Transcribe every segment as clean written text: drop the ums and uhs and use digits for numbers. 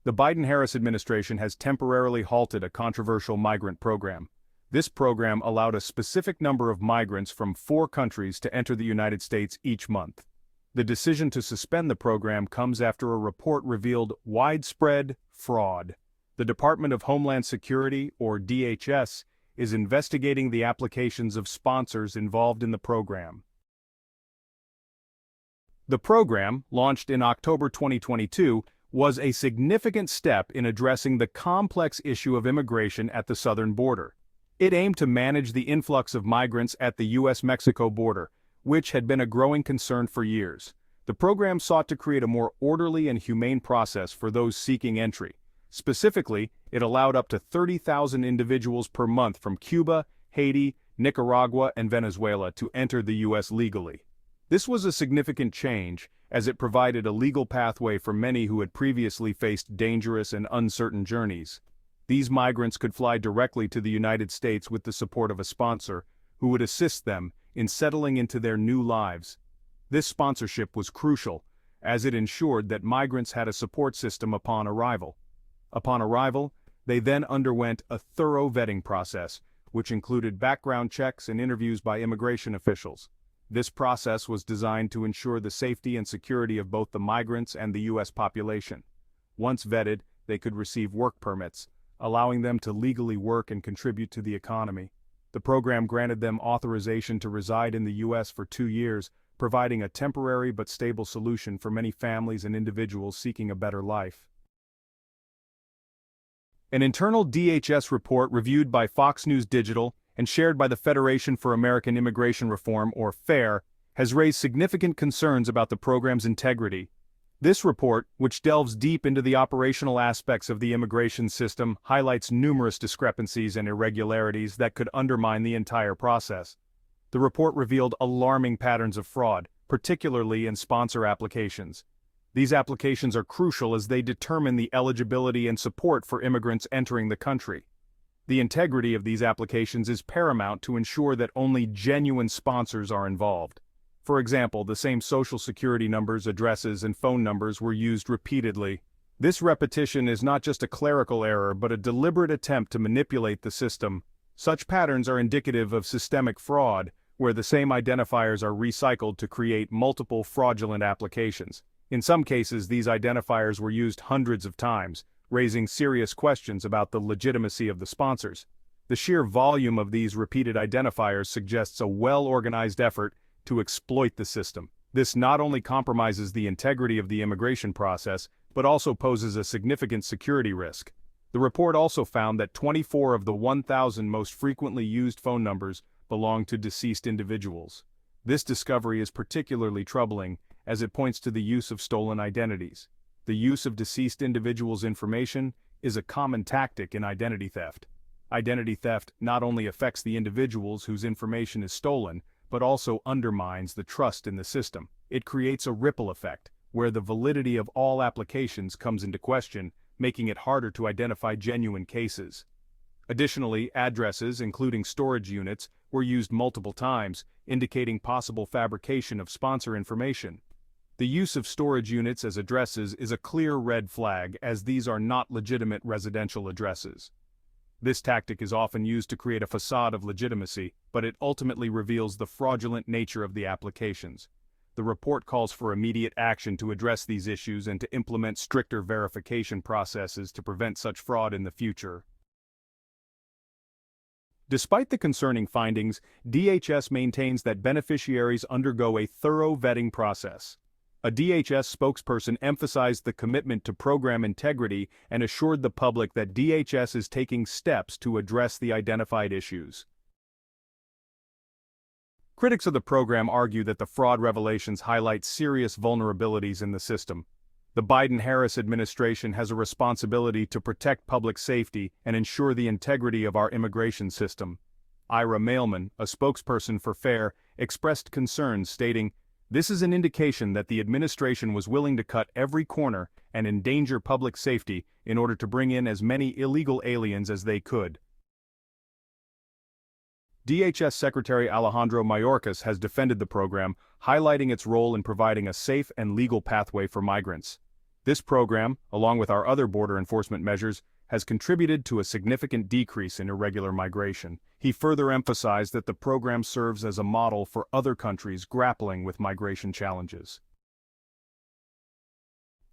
The Biden-Harris administration has temporarily halted a controversial migrant program. This program allowed a specific number of migrants from 4 countries to enter the United States each month. The decision to suspend the program comes after a report revealed widespread fraud. The Department of Homeland Security, or DHS, is investigating the applications of sponsors involved in the program. The program, launched in October 2022, was a significant step in addressing the complex issue of immigration at the southern border. It aimed to manage the influx of migrants at the U.S.-Mexico border, which had been a growing concern for years. The program sought to create a more orderly and humane process for those seeking entry. Specifically, it allowed up to 30,000 individuals per month from Cuba, Haiti, Nicaragua, and Venezuela to enter the U.S. legally. This was a significant change, as it provided a legal pathway for many who had previously faced dangerous and uncertain journeys. These migrants could fly directly to the United States with the support of a sponsor, who would assist them in settling into their new lives. This sponsorship was crucial, as it ensured that migrants had a support system upon arrival. Upon arrival, they then underwent a thorough vetting process, which included background checks and interviews by immigration officials. This process was designed to ensure the safety and security of both the migrants and the U.S. population. Once vetted, they could receive work permits, allowing them to legally work and contribute to the economy. The program granted them authorization to reside in the U.S. for 2 years, providing a temporary but stable solution for many families and individuals seeking a better life. An internal DHS report reviewed by Fox News Digital and shared by the Federation for American Immigration Reform, or FAIR, has raised significant concerns about the program's integrity. This report, which delves deep into the operational aspects of the immigration system, highlights numerous discrepancies and irregularities that could undermine the entire process. The report revealed alarming patterns of fraud, particularly in sponsor applications. These applications are crucial as they determine the eligibility and support for immigrants entering the country. The integrity of these applications is paramount to ensure that only genuine sponsors are involved. For example, the same social security numbers, addresses, and phone numbers were used repeatedly. This repetition is not just a clerical error but a deliberate attempt to manipulate the system. Such patterns are indicative of systemic fraud, where the same identifiers are recycled to create multiple fraudulent applications. In some cases, these identifiers were used hundreds of times, raising serious questions about the legitimacy of the sponsors. The sheer volume of these repeated identifiers suggests a well-organized effort to exploit the system. This not only compromises the integrity of the immigration process, but also poses a significant security risk. The report also found that 24 of the 1,000 most frequently used phone numbers belonged to deceased individuals. This discovery is particularly troubling, as it points to the use of stolen identities. The use of deceased individuals' information is a common tactic in identity theft. Identity theft not only affects the individuals whose information is stolen, but also undermines the trust in the system. It creates a ripple effect, where the validity of all applications comes into question, making it harder to identify genuine cases. Additionally, addresses, including storage units, were used multiple times, indicating possible fabrication of sponsor information. The use of storage units as addresses is a clear red flag, as these are not legitimate residential addresses. This tactic is often used to create a facade of legitimacy, but it ultimately reveals the fraudulent nature of the applications. The report calls for immediate action to address these issues and to implement stricter verification processes to prevent such fraud in the future. Despite the concerning findings, DHS maintains that beneficiaries undergo a thorough vetting process. A DHS spokesperson emphasized the commitment to program integrity and assured the public that DHS is taking steps to address the identified issues. Critics of the program argue that the fraud revelations highlight serious vulnerabilities in the system. The Biden-Harris administration has a responsibility to protect public safety and ensure the integrity of our immigration system. Ira Mailman, a spokesperson for FAIR, expressed concerns, stating, "This is an indication that the administration was willing to cut every corner and endanger public safety in order to bring in as many illegal aliens as they could." DHS Secretary Alejandro Mayorkas has defended the program, highlighting its role in providing a safe and legal pathway for migrants. This program, along with our other border enforcement measures, has contributed to a significant decrease in irregular migration. He further emphasized that the program serves as a model for other countries grappling with migration challenges.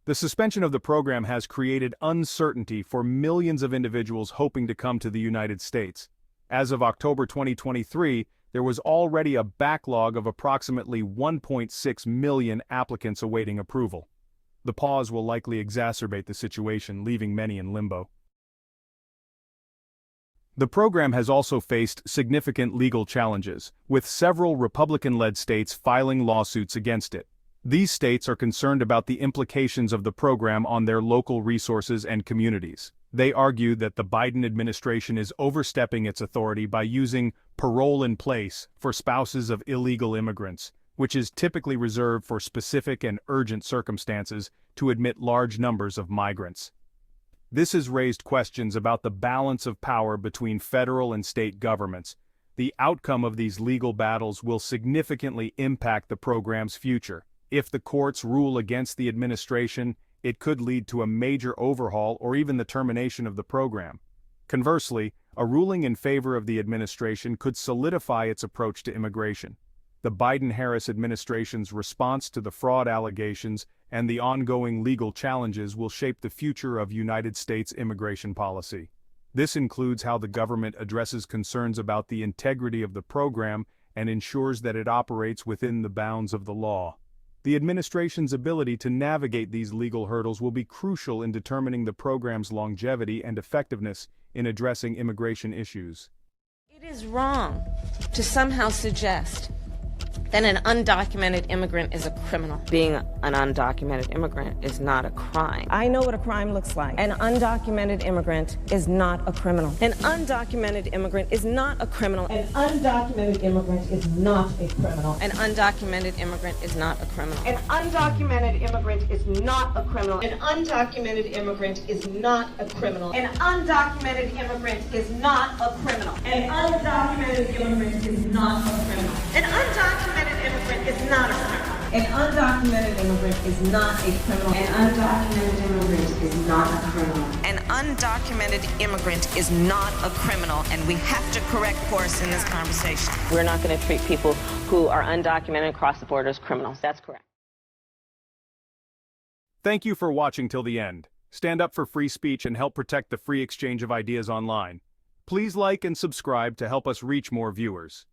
The suspension of the program has created uncertainty for millions of individuals hoping to come to the United States. As of October 2023, there was already a backlog of approximately 1.6 million applicants awaiting approval. The pause will likely exacerbate the situation, leaving many in limbo. The program has also faced significant legal challenges, with several Republican-led states filing lawsuits against it. These states are concerned about the implications of the program on their local resources and communities. They argue that the Biden administration is overstepping its authority by using parole in place for spouses of illegal immigrants, which is typically reserved for specific and urgent circumstances to admit large numbers of migrants. This has raised questions about the balance of power between federal and state governments. The outcome of these legal battles will significantly impact the program's future. If the courts rule against the administration, it could lead to a major overhaul or even the termination of the program. Conversely, a ruling in favor of the administration could solidify its approach to immigration. The Biden-Harris administration's response to the fraud allegations and the ongoing legal challenges will shape the future of United States immigration policy. This includes how the government addresses concerns about the integrity of the program and ensures that it operates within the bounds of the law. The administration's ability to navigate these legal hurdles will be crucial in determining the program's longevity and effectiveness in addressing immigration issues. It is wrong to somehow suggest that an undocumented immigrant is a criminal. Being an undocumented immigrant is not a crime. I know what a crime looks like. An undocumented immigrant is not a criminal. An undocumented immigrant is not a criminal. An undocumented immigrant is not a criminal. An undocumented immigrant is not a criminal. An undocumented immigrant is not a criminal. An undocumented immigrant is not a criminal. An undocumented immigrant is not a criminal. An undocumented immigrant is not a criminal. An undocumented immigrant is not a criminal. An undocumented immigrant is not a criminal. An undocumented immigrant is not a criminal. An undocumented immigrant is not a criminal, and we have to correct course in this conversation. We're not going to treat people who are undocumented and cross the border as criminals. That's correct. Thank you for watching till the end. Stand up for free speech and help protect the free exchange of ideas online. Please like and subscribe to help us reach more viewers.